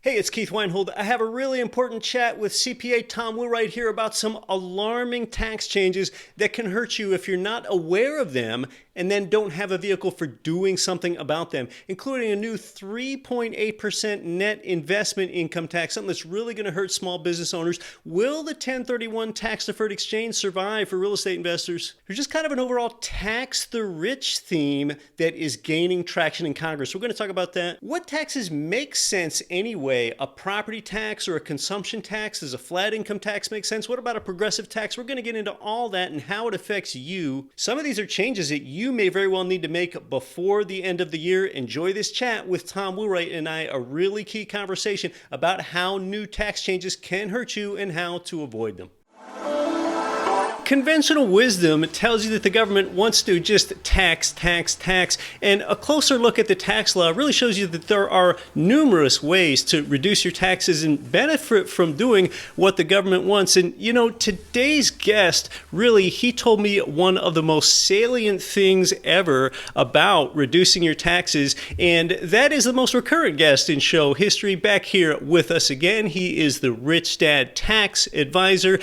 Hey, it's Keith Weinhold. I have a really important chat with CPA Tom Wheelwright here about some alarming tax changes that can hurt you if you're not aware of them and then don't have a vehicle for doing something about them, including a new 3.8% net investment income tax, something that's really going to hurt small business owners. Will the 1031 tax deferred exchange survive for real estate investors? There's just kind of an overall tax the rich theme that is gaining traction in Congress. We're going to talk about that. What taxes make sense anyway? A property tax or a consumption tax? Does a flat income tax make sense? What about a progressive tax? We're going to get into all that and how it affects you. Some of these are changes that you may very well need to make before the end of the year. Enjoy this chat with Tom Wheelwright and I, a really key conversation about how new tax changes can hurt you and how to avoid them. Conventional wisdom tells you that the government wants to just tax, and a closer look at the tax law really shows you that there are numerous ways to reduce your taxes and benefit from doing what the government wants. And you know, today's guest, really, he told me one of the most salient things ever about reducing your taxes, and that is the most recurrent guest in show history. Back here with us again, he is the Rich Dad Tax Advisor.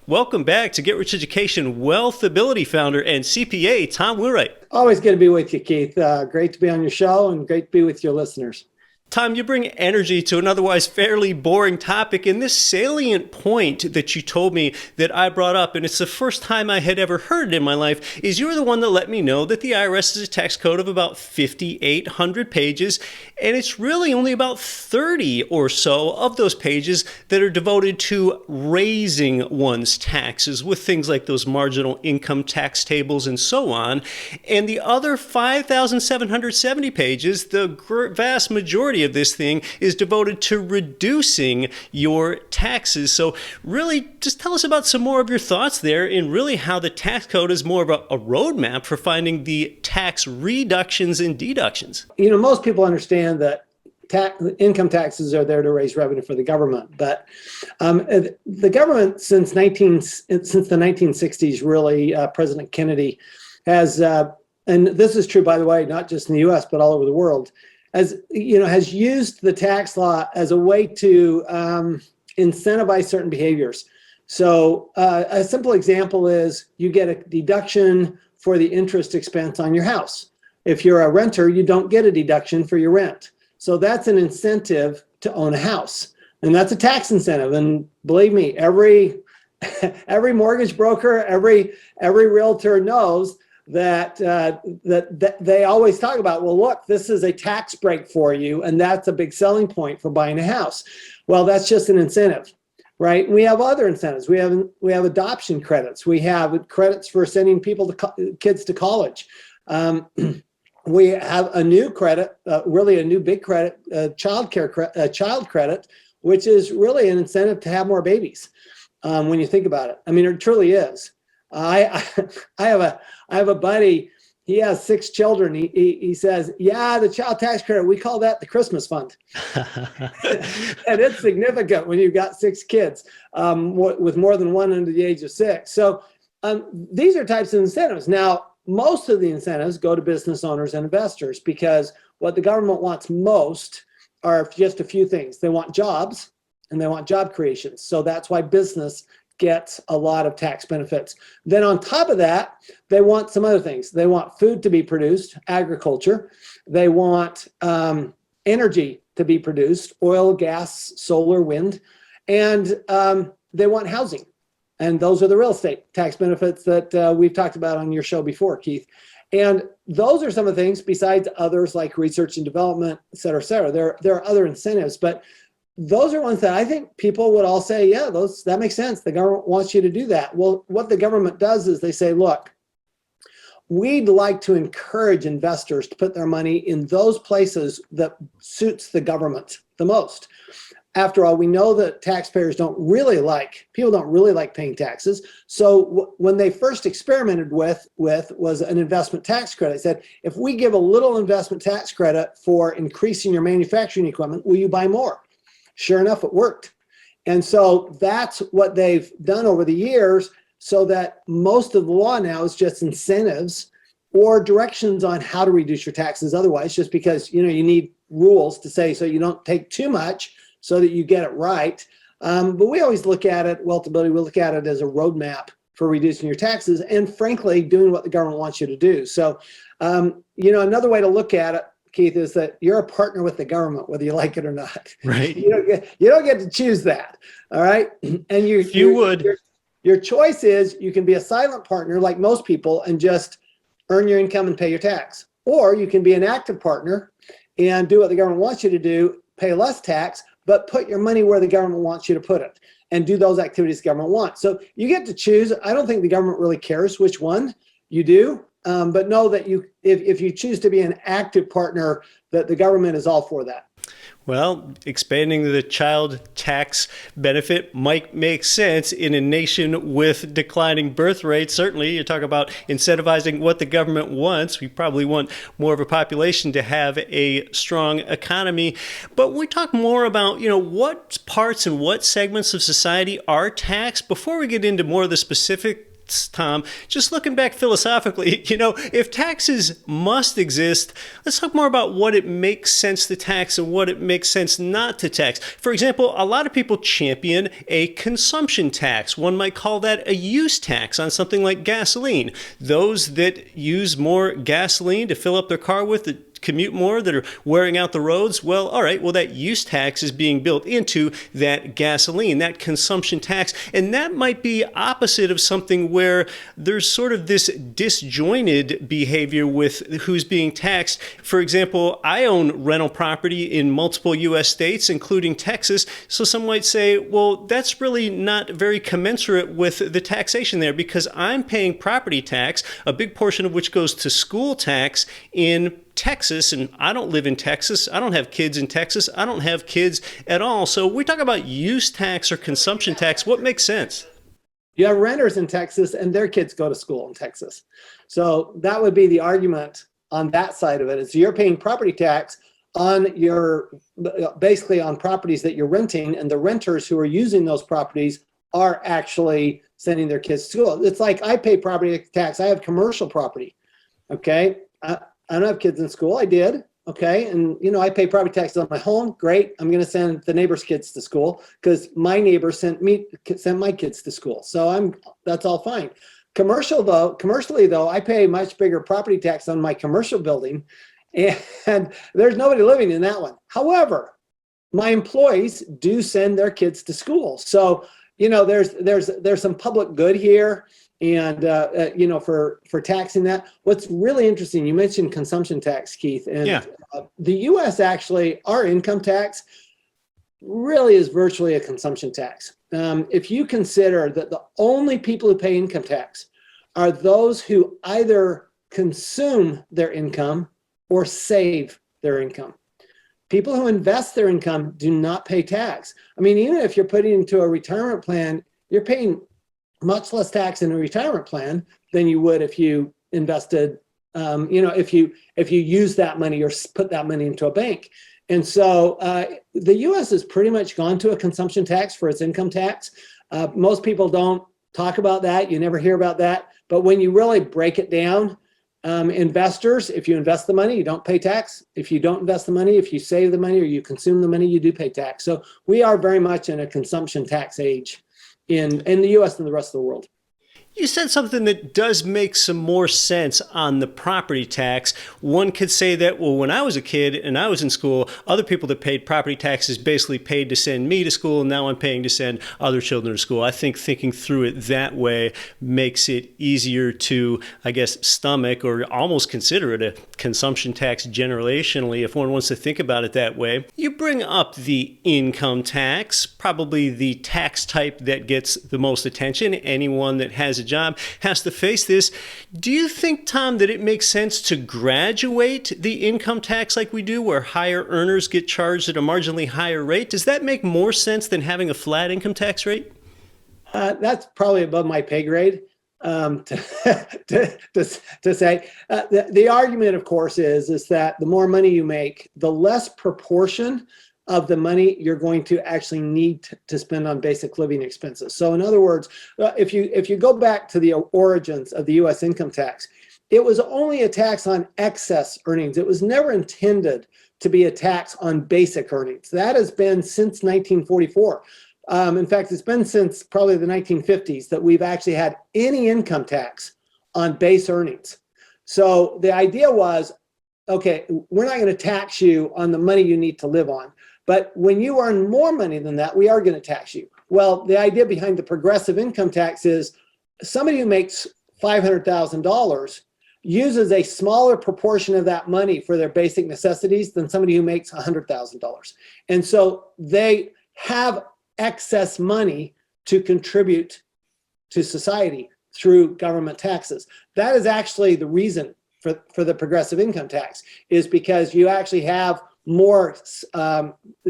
Welcome back to Get Rich Education, WealthAbility founder and CPA, Tom Wheelwright. Always good to be with you, Keith. Great to be on your show and great to be with your listeners. Tom, you bring energy to an otherwise fairly boring topic, and this salient point that you told me that I brought up, and it's the first time I had ever heard it in my life, is you were the one that let me know that the IRS is a tax code of about 5,800 pages, and it's really only about 30 or so of those pages that are devoted to raising one's taxes with things like those marginal income tax tables and so on. And the other 5,770 pages, the vast majority of this thing is devoted to reducing your taxes. So really, just tell us about some more of your thoughts there and really how the tax code is more of a roadmap for finding the tax reductions and deductions. You know, most people understand that income taxes are there to raise revenue for the government, but the government since the 1960s, really, President Kennedy has, and this is true, by the way, not just in the U.S., but all over the world, has used the tax law as a way to incentivize certain behaviors. So a simple example is you get a deduction for the interest expense on your house. If you're a renter, you don't get a deduction for your rent. So that's an incentive to own a house. And that's a tax incentive. And believe me, every mortgage broker, every realtor knows that they always talk about, well, look, this is a tax break for you, and that's a big selling point for buying a house. Well, that's just an incentive, right? We have other incentives. We have adoption credits. We have credits for sending kids to college. We have a new credit, really a new big credit, child credit, which is really an incentive to have more babies. When you think about it, I mean, it truly is. I have a buddy. He has 6 children. He says, yeah, the child tax credit, we call that the Christmas fund. And it's significant when you've got 6 kids with more than one under the age of 6. So these are types of incentives. Now, most of the incentives go to business owners and investors because what the government wants most are just a few things. They want jobs and they want job creation. So that's why business gets a lot of tax benefits. Then on top of that, they want some other things. They want food to be produced, agriculture. They want energy to be produced, oil, gas, solar, wind. And they want housing. And those are the real estate tax benefits that we've talked about on your show before, Keith. And those are some of the things besides others like research and development, et cetera, et cetera. There are other incentives, but those are ones that I think people would all say, yeah, that makes sense. The government wants you to do that. Well, what the government does is they say, look, we'd like to encourage investors to put their money in those places that suits the government the most. After all, we know that taxpayers people don't really like paying taxes. So when they first experimented with was an investment tax credit. They said, if we give a little investment tax credit for increasing your manufacturing equipment, will you buy more? Sure enough, it worked. And so that's what they've done over the years, so that most of the law now is just incentives or directions on how to reduce your taxes otherwise, just because you need rules to say so you don't take too much, so that you get it right. But we always look at it, WealthAbility, we look at it as a roadmap for reducing your taxes and, frankly, doing what the government wants you to do. So, another way to look at it, Keith, is that you're a partner with the government, whether you like it or not. Right. You don't get to choose that. All right. And your choice is you can be a silent partner like most people and just earn your income and pay your tax. Or you can be an active partner and do what the government wants you to do, pay less tax, but put your money where the government wants you to put it and do those activities the government wants. So you get to choose. I don't think the government really cares which one you do. But know that if you choose to be an active partner, that the government is all for that. Well, expanding the child tax benefit might make sense in a nation with declining birth rates. Certainly, you talk about incentivizing what the government wants. We probably want more of a population to have a strong economy. But we talk more about, what parts and what segments of society are taxed. Before we get into more of the specific, Tom, just looking back philosophically, if taxes must exist, let's talk more about what it makes sense to tax and what it makes sense not to tax. For example, a lot of people champion a consumption tax. One might call that a use tax on something like gasoline. Those that use more gasoline to fill up their car with, that commute more, that are wearing out the roads, well, all right, well, that use tax is being built into that gasoline, that consumption tax. And that might be opposite of something where there's sort of this disjointed behavior with who's being taxed. For example, I own rental property in multiple U.S. states, including Texas. So some might say, well, that's really not very commensurate with the taxation there because I'm paying property tax, a big portion of which goes to school tax in Texas, and I don't live in Texas. I don't have kids in Texas. I don't have kids at all. So we talk about use tax or consumption tax. What makes sense? You have renters in Texas and their kids go to school in Texas. So that would be the argument on that side of it, is you're paying property tax on basically on properties that you're renting, and the renters who are using those properties are actually sending their kids to school. It's like I pay property tax. I have commercial property. Okay. I don't have kids in school. I did. Okay. And, I pay property taxes on my home. Great. I'm going to send the neighbor's kids to school because my neighbor sent my kids to school. So that's all fine. Commercially though, I pay much bigger property tax on my commercial building, and there's nobody living in that one. However, my employees do send their kids to school. So, there's some public good here. And, for taxing that. What's really interesting, you mentioned consumption tax, Keith, and the U.S. actually, our income tax really is virtually a consumption tax. If you consider that the only people who pay income tax are those who either consume their income or save their income. People who invest their income do not pay tax. I mean, even if you're putting into a retirement plan, you're paying much less tax in a retirement plan than you would if you invested, if you use that money or put that money into a bank. And so the U.S. has pretty much gone to a consumption tax for its income tax. Most people don't talk about that. You never hear about that. But when you really break it down, investors, if you invest the money, you don't pay tax. If you don't invest the money, if you save the money or you consume the money, you do pay tax. So we are very much in a consumption tax age in the U.S. and the rest of the world. You said something that does make some more sense on the property tax. One could say that, well, when I was a kid and I was in school, other people that paid property taxes basically paid to send me to school, and now I'm paying to send other children to school. I think thinking through it that way makes it easier to, stomach or almost consider it a consumption tax generationally, if one wants to think about it that way. You bring up the income tax, probably the tax type that gets the most attention. Anyone that has a job has to face this. Do you think, Tom, that it makes sense to graduate the income tax like we do, where higher earners get charged at a marginally higher rate? Does that make more sense than having a flat income tax rate? That's probably above my pay grade to say. The argument, of course, is that the more money you make, the less proportion of the money you're going to actually need to spend on basic living expenses. So in other words, if you go back to the origins of the U.S. income tax, it was only a tax on excess earnings. It was never intended to be a tax on basic earnings. That has been since 1944. In fact, it's been since probably the 1950s that we've actually had any income tax on base earnings. So the idea was, okay, we're not going to tax you on the money you need to live on, but when you earn more money than that, we are going to tax you. Well, the idea behind the progressive income tax is somebody who makes $500,000 uses a smaller proportion of that money for their basic necessities than somebody who makes $100,000. And so they have excess money to contribute to society through government taxes. That is actually the reason for the progressive income tax, is because you actually have more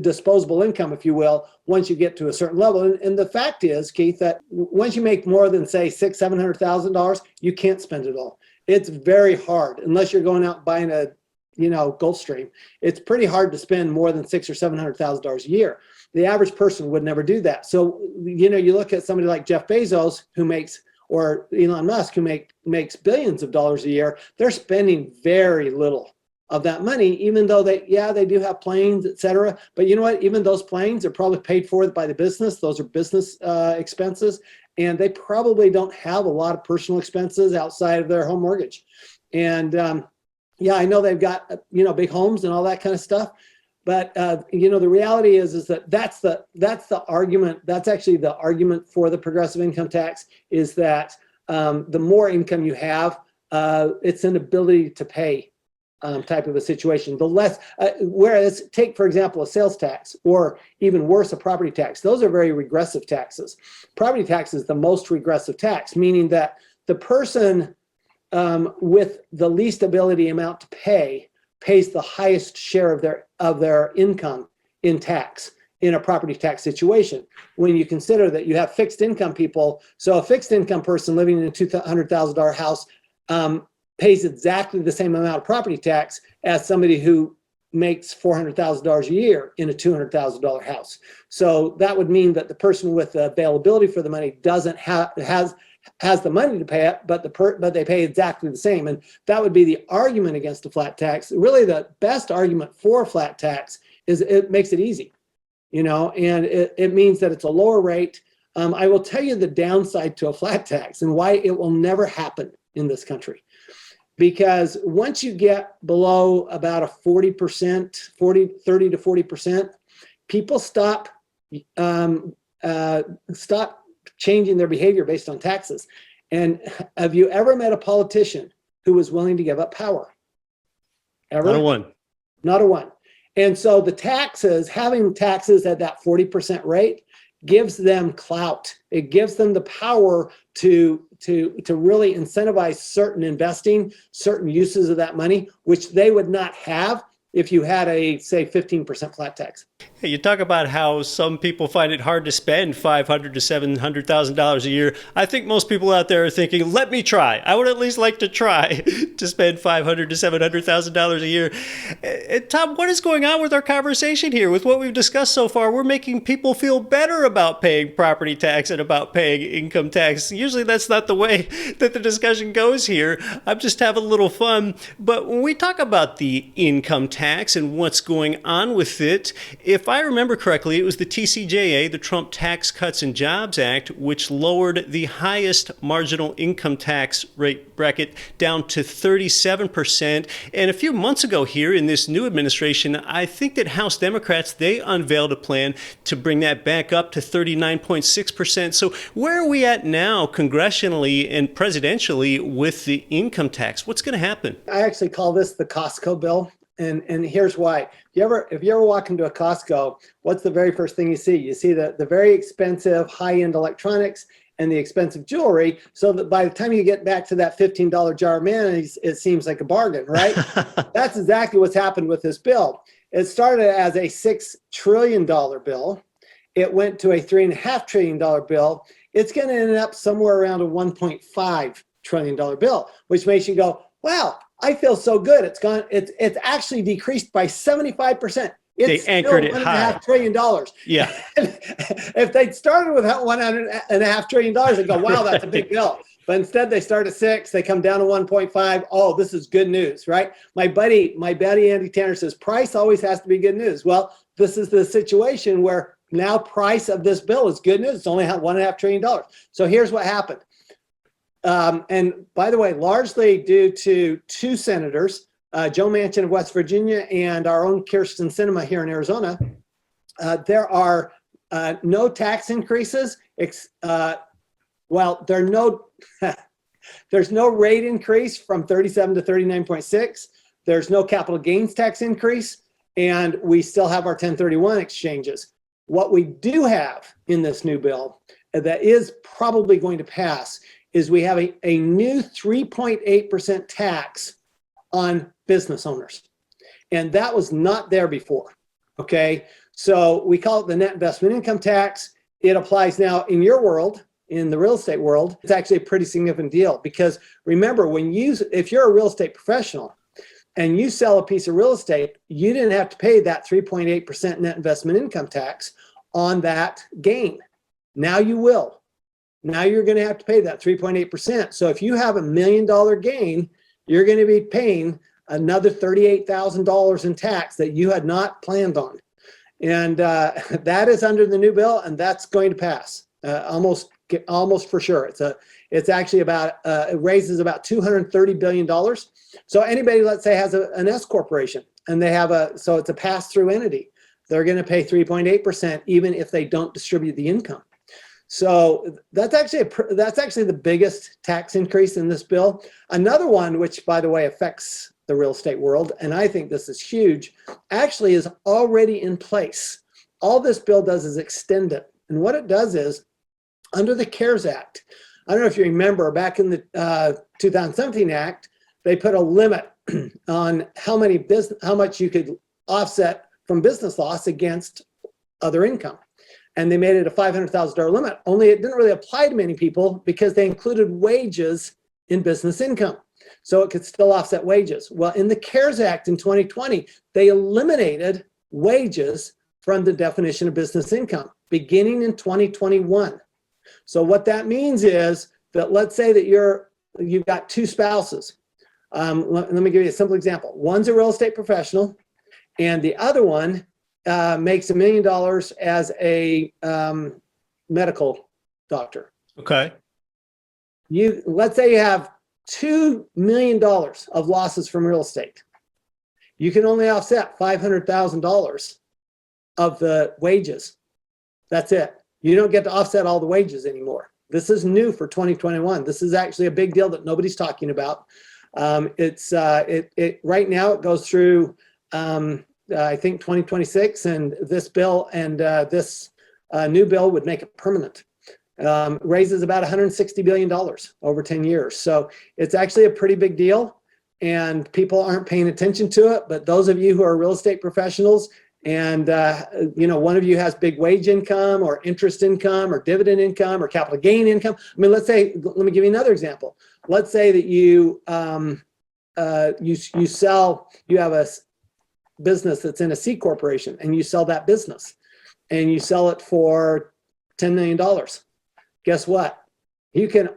disposable income, if you will, once you get to a certain level. And the fact is, Keith, that once you make more than, say, $600,000-$700,000, you can't spend it all. It's very hard, unless you're going out and buying a, Gulfstream. It's pretty hard to spend more than $600,000 or $700,000 a year. The average person would never do that. So, you look at somebody like Jeff Bezos, who makes, or Elon Musk, who makes billions of dollars a year. They're spending very little of that money, even though they do have planes, et cetera. But you know what? Even those planes are probably paid for by the business. Those are business expenses. And they probably don't have a lot of personal expenses outside of their home mortgage. And I know they've got, big homes and all that kind of stuff. But the reality is that that's the argument. That's actually the argument for the progressive income tax, is that the more income you have, it's an ability to pay type of a situation. The less, whereas take, for example, a sales tax, or even worse, a property tax. Those are very regressive taxes. Property tax is the most regressive tax, meaning that the person with the least ability amount to pay pays the highest share of their income in tax in a property tax situation. When you consider that you have fixed income people, so a fixed income person living in a $200,000 house pays exactly the same amount of property tax as somebody who makes $400,000 a year in a $200,000 house. So that would mean that the person with the availability for the money has the money to pay it, but they pay exactly the same. And that would be the argument against a flat tax. Really, the best argument for a flat tax is it makes it easy, and it means that it's a lower rate. I will tell you the downside to a flat tax and why it will never happen in this country. Because once you get below about a 30 to 40%, people stop changing their behavior based on taxes. And have you ever met a politician who was willing to give up power? Ever? Not a one. Not a one. And so having taxes at that 40% rate gives them clout. It gives them the power to really incentivize certain investing, certain uses of that money, which they would not have if you had a, say, 15% flat tax. Hey, you talk about how some people find it hard to spend $500,000 to $700,000 a year. I think most people out there are thinking, let me try. I would at least like to try to spend $500,000 to $700,000 a year. Tom, what is going on with our conversation here? With what we've discussed so far, we're making people feel better about paying property tax and about paying income tax. Usually that's not the way that the discussion goes here. I'm just having a little fun. But when we talk about the income tax and what's going on with it, if I remember correctly, it was the TCJA, the Trump Tax Cuts and Jobs Act, which lowered the highest marginal income tax rate bracket down to 37%. And a few months ago here in this new administration, I think that House Democrats, they unveiled a plan to bring that back up to 39.6%. So where are we at now congressionally and presidentially with the income tax? What's going to happen? I actually call this the Costco bill. And here's why. If you ever walk into a Costco, what's the very first thing you see? You see the very expensive high-end electronics and the expensive jewelry, so that by the time you get back to that $15 jar of mayonnaise, it seems like a bargain, right? That's exactly what's happened with this bill. It started as a $6 trillion bill. It went to a $3.5 trillion bill. It's going to end up somewhere around a $1.5 trillion bill, which makes you go, wow, I feel so good. It's actually decreased by 75%. They anchored it high. $1.5 trillion. Yeah. If they'd started with $1.5 trillion, they'd go, wow, that's a big bill. But instead they start at 6, they come down to 1.5. Oh, this is good news, right? My buddy Andy Tanner says price always has to be good news. Well, this is the situation where now price of this bill is good news. It's only $1.5 trillion. So here's what happened. And by the way, largely due to two senators, Joe Manchin of West Virginia and our own Kirsten Sinema here in Arizona, there are no tax increases. Well, there's no rate increase from 37 to 39.6. There's no capital gains tax increase, and we still have our 1031 exchanges. What we do have in this new bill that is probably going to pass is we have a new 3.8% tax on business owners. And that was not there before, okay? So we call it the net investment income tax. It applies now in your world, in the real estate world. It's actually a pretty significant deal because remember, if you're a real estate professional and you sell a piece of real estate, you didn't have to pay that 3.8% net investment income tax on that gain. Now you will. Now you're going to have to pay that 3.8%. So if you have $1 million gain, you're going to be paying another $38,000 in tax that you had not planned on. And that is under the new bill, and that's going to pass almost for sure. It's actually about, it raises about $230 billion. So anybody, let's say, has an S corporation and they have so it's a pass-through entity. They're going to pay 3.8% even if they don't distribute the income. So that's actually the biggest tax increase in this bill. Another one, which by the way affects the real estate world, and I think this is huge, actually is already in place. All this bill does is extend it. And what it does is, under the CARES Act, I don't know if you remember back in the 2017 Act, they put a limit on how much you could offset from business loss against other income. And they made it a $500,000 limit, only it didn't really apply to many people because they included wages in business income. So it could still offset wages. Well, in the CARES Act in 2020, they eliminated wages from the definition of business income beginning in 2021. So what that means is that let's say that you've got two spouses. Let me give you a simple example. One's a real estate professional and the other one makes $1 million as a medical doctor. Okay. Let's say you have $2 million of losses from real estate. You can only offset $500,000 of the wages. That's it. You don't get to offset all the wages anymore. This is new for 2021. This is actually a big deal that nobody's talking about. Right now it goes through I think 2026, and this bill and this new bill would make it permanent. Raises about $160 billion over 10 years. So it's actually a pretty big deal, and people aren't paying attention to it. But those of you who are real estate professionals and one of you has big wage income or interest income or dividend income or capital gain income. I mean, let me give you another example. Let's say that you have a business that's in a C corporation and you sell that business and you sell it for $10 million. Guess what? You can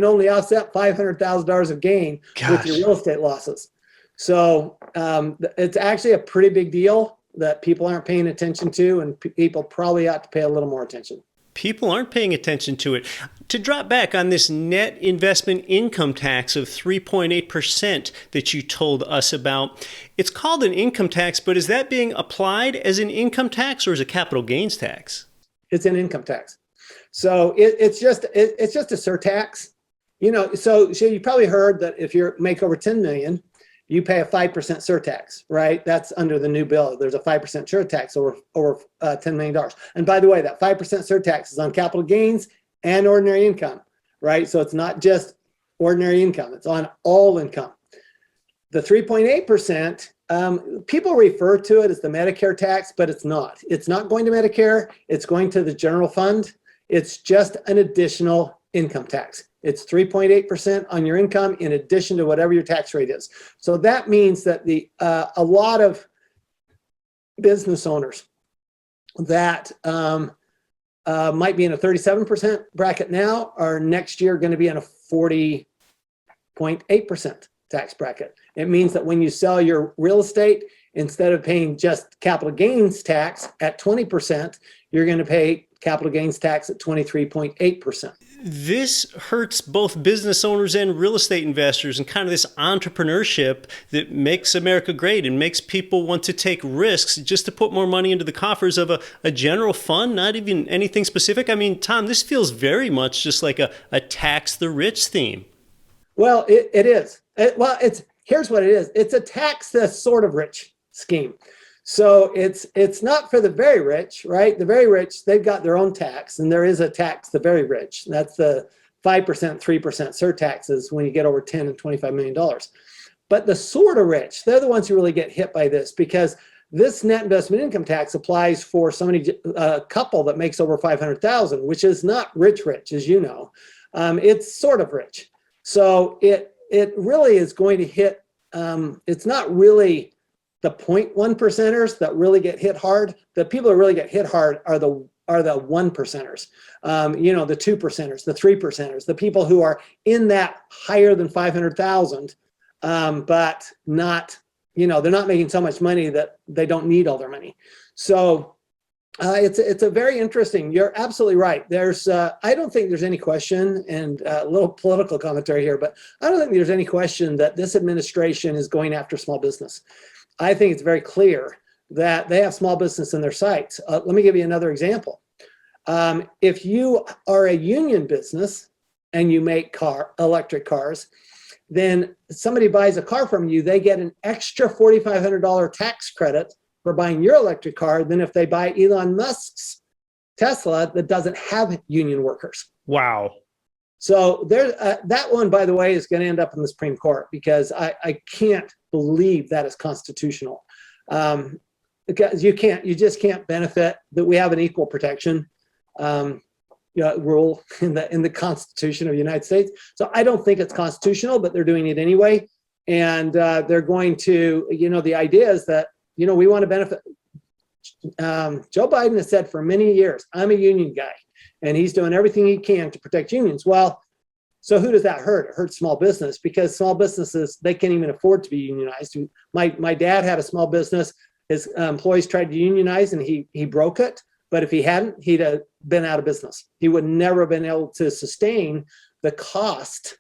only offset $500,000 of gain with your real estate losses. So it's actually a pretty big deal that people aren't paying attention to, and people probably ought to pay a little more attention. People aren't paying attention to it. To drop back on this net investment income tax of 3.8% that you told us about, it's called an income tax, but is that being applied as an income tax or as a capital gains tax? It's an income tax. So it's just a surtax. So you probably heard that if you make over 10 million, you pay a 5% surtax, right? That's under the new bill. There's a 5% surtax over $10 million. And by the way, that 5% surtax is on capital gains and ordinary income, right? So it's not just ordinary income, it's on all income. The 3.8%, people refer to it as the Medicare tax, but it's not. It's not going to Medicare, it's going to the general fund. It's just an additional income tax. It's 3.8% on your income in addition to whatever your tax rate is. So that means that a lot of business owners that might be in a 37% bracket now, or next year going to be in a 40.8% tax bracket. It means that when you sell your real estate, instead of paying just capital gains tax at 20%, you're going to pay capital gains tax at 23.8%. This hurts both business owners and real estate investors, and kind of this entrepreneurship that makes America great and makes people want to take risks just to put more money into the coffers of a general fund, not even anything specific. I mean, Tom, this feels very much just like a tax the rich theme. Well, it is. Here's what it is. It's a tax the sort of rich scheme. So it's not for the very rich, right? The very rich, they've got their own tax, and there is a tax the very rich. That's the 5%, 3% surtaxes when you get over $10 and $25 million. But the sort of rich, they're the ones who really get hit by this, because this net investment income tax applies for somebody, a couple that makes over $500,000, which is not rich, as you know. It's sort of rich. So it really is going to hit. It's not really the 0.1 percenters that really get hit hard. The people that really get hit hard are the 1 percenters, the 2 percenters, the 3 percenters, the people who are in that higher than 500,000, but not, they're not making so much money that they don't need all their money. So it's a very interesting. You're absolutely right. There's I don't think there's any question, and a little political commentary here, but I don't think there's any question that this administration is going after small business. I think it's very clear that they have small business in their sights. Let me give you another example. If you are a union business and you make electric cars, then somebody buys a car from you, they get an extra $4,500 tax credit for buying your electric car than if they buy Elon Musk's Tesla that doesn't have union workers. Wow. So there, that one, by the way, is going to end up in the Supreme Court, because I can't believe that is constitutional. Because you just can't benefit that we have an equal protection rule in the Constitution of the United States. So I don't think it's constitutional, but they're doing it anyway. And they're going to, the idea is that, we want to benefit. Joe Biden has said for many years, I'm a union guy. And he's doing everything he can to protect unions. Well, so who does that hurt? It hurts small business, because small businesses, they can't even afford to be unionized. My dad had a small business. His employees tried to unionize, and he broke it. But if he hadn't, he'd have been out of business. He would never have been able to sustain the cost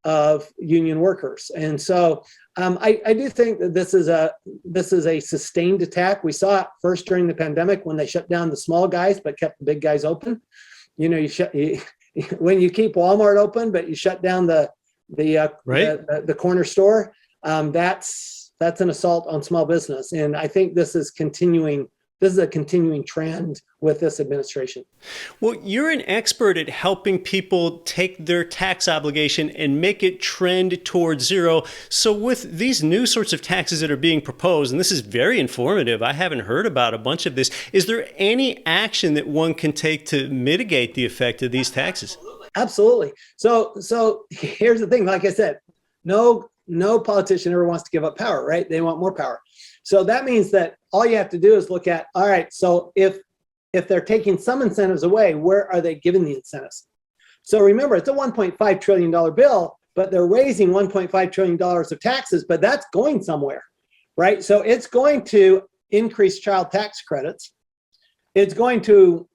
of union workers. And so I do think that this is a sustained attack. We saw it first during the pandemic when they shut down the small guys but kept the big guys open. When you keep Walmart open but you shut down the corner store, that's an assault on small business. And I think this is continuing. This is a continuing trend with this administration. Well, you're an expert at helping people take their tax obligation and make it trend towards zero. So with these new sorts of taxes that are being proposed, and this is very informative, I haven't heard about a bunch of this, is there any action that one can take to mitigate the effect of these taxes? Absolutely. So here's the thing. Like I said, no politician ever wants to give up power, right? They want more power. So that means that all you have to do is look at, all right, so if they're taking some incentives away, where are they giving the incentives? So remember, it's a $1.5 trillion bill, but they're raising $1.5 trillion of taxes, but that's going somewhere, right? So it's going to increase child tax credits. It's going to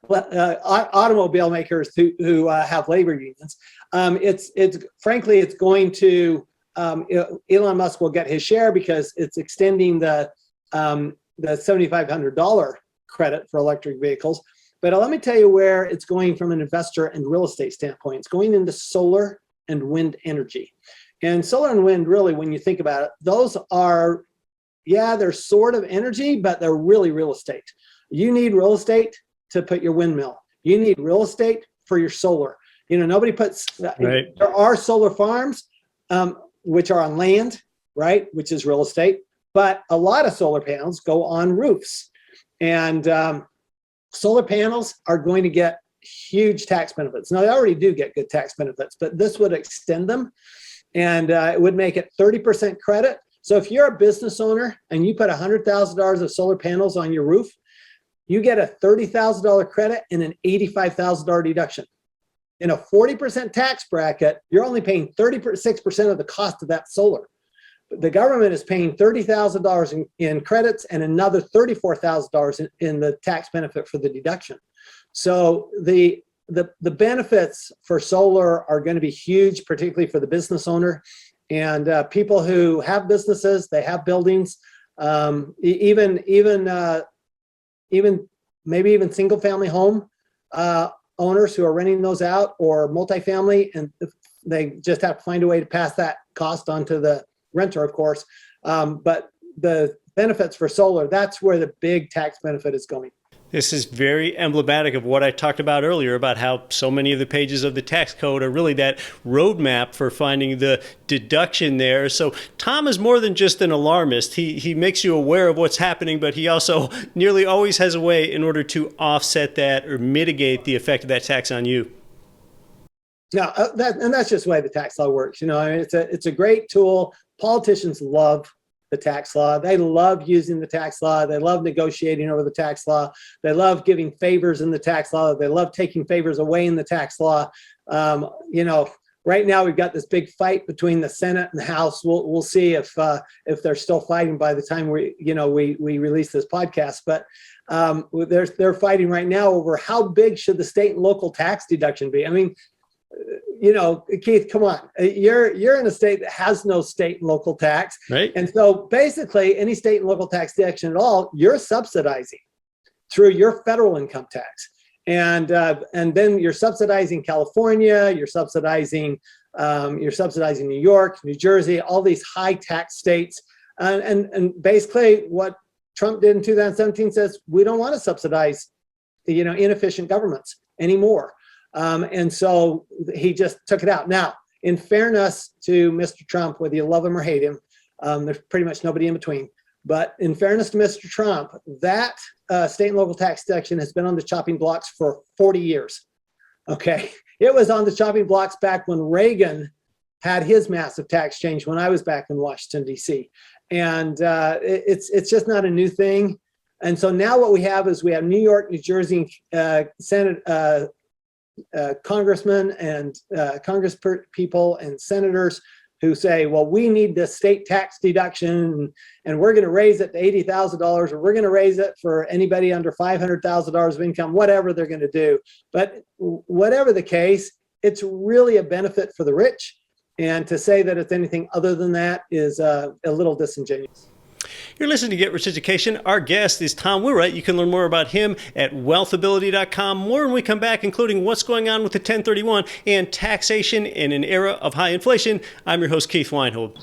automobile makers who have labor unions. It's going to, Elon Musk will get his share because it's extending the $7,500 credit for electric vehicles. But let me tell you where it's going from an investor and real estate standpoint. It's going into solar and wind energy. And solar and wind, really, when you think about it, those are, they're sort of energy, but they're really real estate. You need real estate to put your windmill. You need real estate for your solar. Nobody puts, right. There are solar farms, which are on land, right, which is real estate, but a lot of solar panels go on roofs. And solar panels are going to get huge tax benefits. Now, they already do get good tax benefits, but this would extend them, and it would make it 30% credit. So if you're a business owner and you put $100,000 of solar panels on your roof, you get a $30,000 credit and an $85,000 deduction. In a 40% tax bracket, you're only paying 36% of the cost of that solar. But the government is paying $30,000 in credits and another $34,000 in the tax benefit for the deduction. So the benefits for solar are going to be huge, particularly for the business owner and people who have businesses, they have buildings, even maybe even single family home owners who are renting those out, or multifamily, and they just have to find a way to pass that cost on to the renter, of course. But the benefits for solar, that's where the big tax benefit is going. This is very emblematic of what I talked about earlier about how so many of the pages of the tax code are really that roadmap for finding the deduction there. So Tom is more than just an alarmist. He makes you aware of what's happening, but he also nearly always has a way in order to offset that or mitigate the effect of that tax on you. No, that's just the way the tax law works. You know, I mean, it's a great tool. Politicians love the tax law. They love using the tax law. They love negotiating over the tax law. They love giving favors in the tax law. They love taking favors away in the tax law. You know, right now we've got this big fight between the Senate and the House. We'll see if they're still fighting by the time we release this podcast. But they're fighting right now over how big should the state and local tax deduction be. I mean, you know, Keith, come on. You're in a state that has no state and local tax. Right. And so basically any state and local tax deduction at all, you're subsidizing through your federal income tax. And then you're subsidizing California, you're subsidizing New York, New Jersey, all these high tax states. And basically what Trump did in 2017 says, we don't want to subsidize, you know, inefficient governments anymore. And so he just took it out. Now, in fairness to Mr. Trump, whether you love him or hate him, there's pretty much nobody in between. But in fairness to Mr. Trump, that state and local tax deduction has been on the chopping blocks for 40 years. Okay. It was on the chopping blocks back when Reagan had his massive tax change when I was back in Washington, D.C. And it's just not a new thing. And so now what we have is we have New York, New Jersey, Senate, congressmen and Congress people and senators who say, well, we need this state tax deduction and we're going to raise it to $80,000, or we're going to raise it for anybody under $500,000 of income, whatever they're going to do. But whatever the case, it's really a benefit for the rich. And to say that it's anything other than that is a little disingenuous. You're listening to Get Rich Education. Our guest is Tom Wheelwright. You can learn more about him at WealthAbility.com. More when we come back, including what's going on with the 1031 and taxation in an era of high inflation. I'm your host, Keith Weinhold.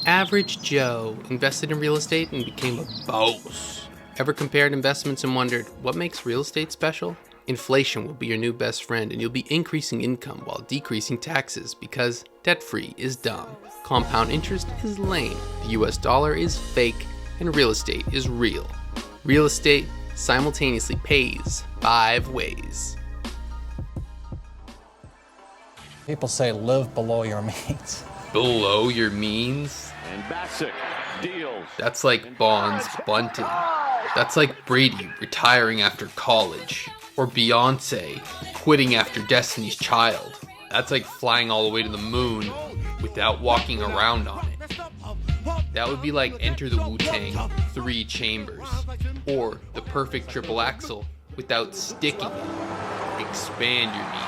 Average Joe invested in real estate and became a boss. Ever compared investments and wondered, what makes real estate special? Inflation will be your new best friend, and you'll be increasing income while decreasing taxes, because debt-free is dumb, compound interest is lame, the US dollar is fake, and real estate is real. Real estate simultaneously pays 5 ways. People say live below your means. Below your means? And Bassick deals. That's like Bonds bunting. That's like Brady retiring after college. Or Beyonce quitting after Destiny's Child. That's like flying all the way to the moon without walking around on it. That would be like Enter the Wu-Tang 3 Chambers. Or the perfect triple axel without sticking it. Expand your means.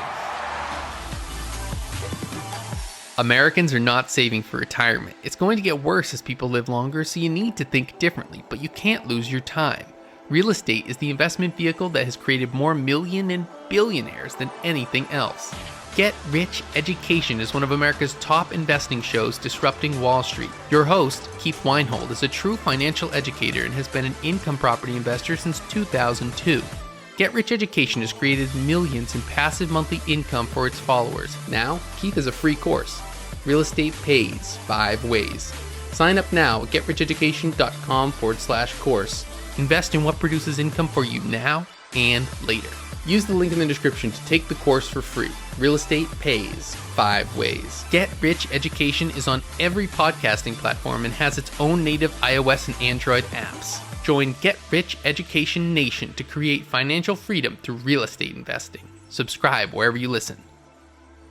Americans are not saving for retirement. It's going to get worse as people live longer, so you need to think differently, but you can't lose your time. Real estate is the investment vehicle that has created more million and billionaires than anything else. Get Rich Education is one of America's top investing shows disrupting Wall Street. Your host, Keith Weinhold, is a true financial educator and has been an income property investor since 2002. Get Rich Education has created millions in passive monthly income for its followers. Now, Keith has a free course. Real estate pays 5 ways. Sign up now at getricheducation.com/course. Invest in what produces income for you now and later. Use the link in the description to take the course for free. Real estate pays 5 ways. Get Rich Education is on every podcasting platform and has its own native iOS and Android apps. Join Get Rich Education Nation to create financial freedom through real estate investing. Subscribe wherever you listen.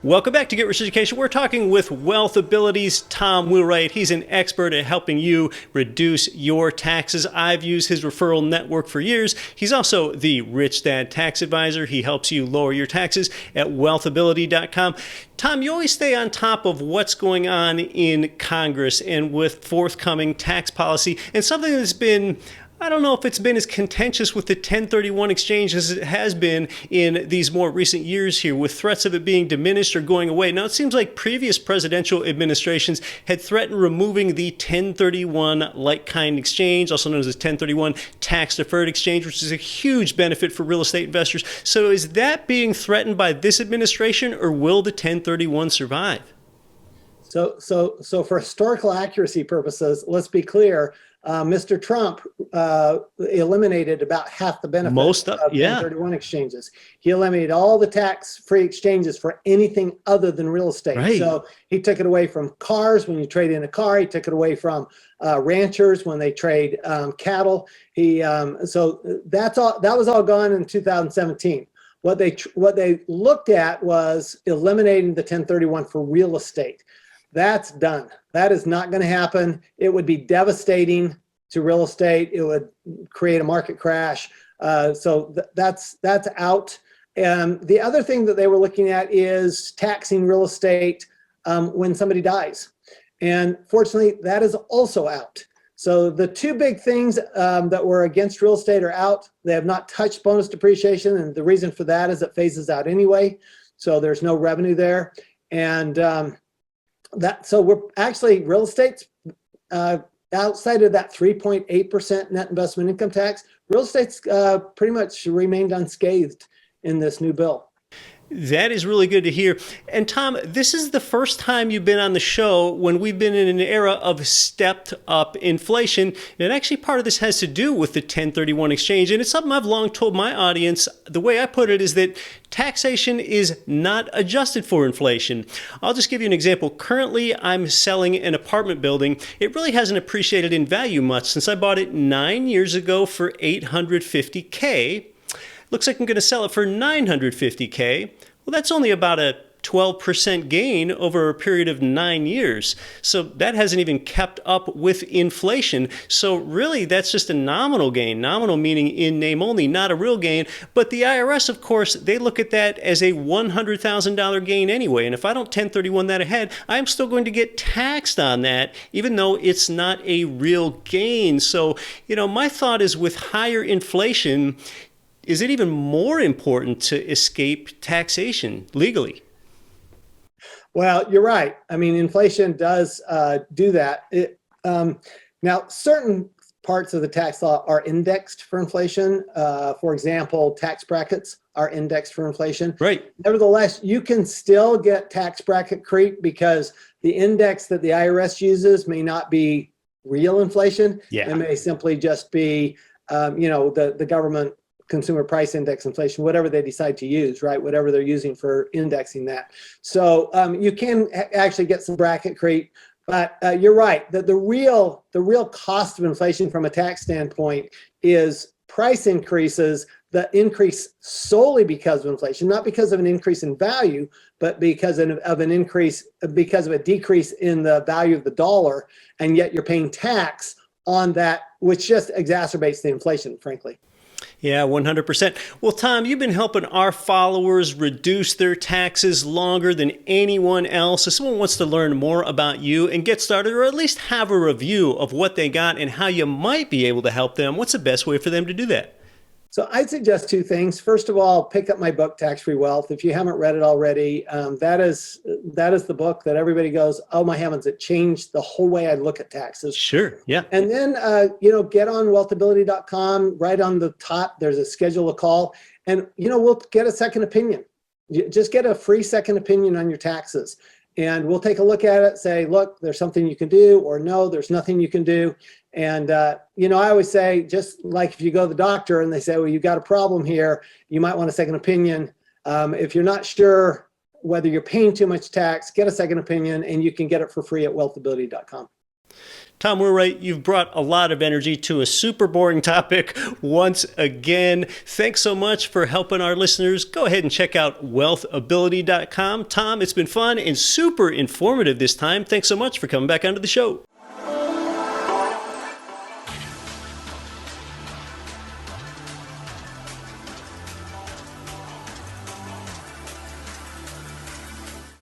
Welcome back to Get Rich Education. We're talking with WealthAbility's Tom Wheelwright. He's an expert at helping you reduce your taxes. I've used his referral network for years. He's also the Rich Dad Tax Advisor. He helps you lower your taxes at WealthAbility.com. Tom, you always stay on top of what's going on in Congress and with forthcoming tax policy, and something that's been, I don't know if it's been as contentious with the 1031 exchange as it has been in these more recent years here, with threats of it being diminished or going away. Now, it seems like previous presidential administrations had threatened removing the 1031 like-kind exchange, also known as the 1031 tax-deferred exchange, which is a huge benefit for real estate investors. So is that being threatened by this administration, or will the 1031 survive? So for historical accuracy purposes, let's be clear. Mr. Trump eliminated about half the benefits of 1031 exchanges. He eliminated all the tax-free exchanges for anything other than real estate. Right. So he took it away from cars when you trade in a car. He took it away from ranchers when they trade cattle. So that's all. That was all gone in 2017. What they looked at was eliminating the 1031 for real estate. That's done. That is not going to happen. It would be devastating to real estate. It would create a market crash. So that's out. And the other thing that they were looking at is taxing real estate when somebody dies. And fortunately, that is also out. So the two big things that were against real estate are out. They have not touched bonus depreciation. And the reason for that is it phases out anyway. So there's no revenue there. And so we're actually, real estate's outside of that 3.8% net investment income tax, real estate's pretty much remained unscathed in this new bill. That is really good to hear. And Tom, this is the first time you've been on the show when we've been in an era of stepped up inflation. And actually part of this has to do with the 1031 exchange. And it's something I've long told my audience. The way I put it is that taxation is not adjusted for inflation. I'll just give you an example. Currently, I'm selling an apartment building. It really hasn't appreciated in value much since I bought it 9 years ago for $850K. Looks like I'm going to sell it for $950K. Well, that's only about a 12% gain over a period of 9 years. So that hasn't even kept up with inflation. So really, that's just a nominal gain. Nominal meaning in name only, not a real gain. But the IRS, of course, they look at that as a $100,000 gain anyway. And if I don't 1031 that ahead, I'm still going to get taxed on that, even though it's not a real gain. So, my thought is with higher inflation, is it even more important to escape taxation legally? Well, you're right. I mean, inflation does do that. Now, certain parts of the tax law are indexed for inflation. For example, tax brackets are indexed for inflation. Right. Nevertheless, you can still get tax bracket creep because the index that the IRS uses may not be real inflation. Yeah. It may simply just be, the government consumer price index inflation, whatever they decide to use, right? Whatever they're using for indexing that. So you can actually get some bracket creep, but you're right that the real cost of inflation from a tax standpoint is price increases that increase solely because of inflation, not because of an increase in value, but because of a decrease in the value of the dollar, and yet you're paying tax on that, which just exacerbates the inflation, frankly. Yeah, 100%. Well, Tom, you've been helping our followers reduce their taxes longer than anyone else. If someone wants to learn more about you and get started, or at least have a review of what they got and how you might be able to help them, what's the best way for them to do that? So I'd suggest two things. First of all, pick up my book, Tax-Free Wealth. If you haven't read it already, that is the book that everybody goes, oh my heavens, it changed the whole way I look at taxes. Sure, yeah. And then, get on WealthAbility.com. Right on the top, there's a schedule a call. And, we'll get a second opinion. Just get a free second opinion on your taxes. And we'll take a look at it, say, look, there's something you can do, or no, there's nothing you can do. And, I always say, just like if you go to the doctor and they say, well, you've got a problem here, you might want a second opinion. If you're not sure whether you're paying too much tax, get a second opinion, and you can get it for free at WealthAbility.com. Tom Wheelwright, you've brought a lot of energy to a super boring topic once again. Thanks so much for helping our listeners. Go ahead and check out WealthAbility.com. Tom, it's been fun and super informative this time. Thanks so much for coming back onto the show.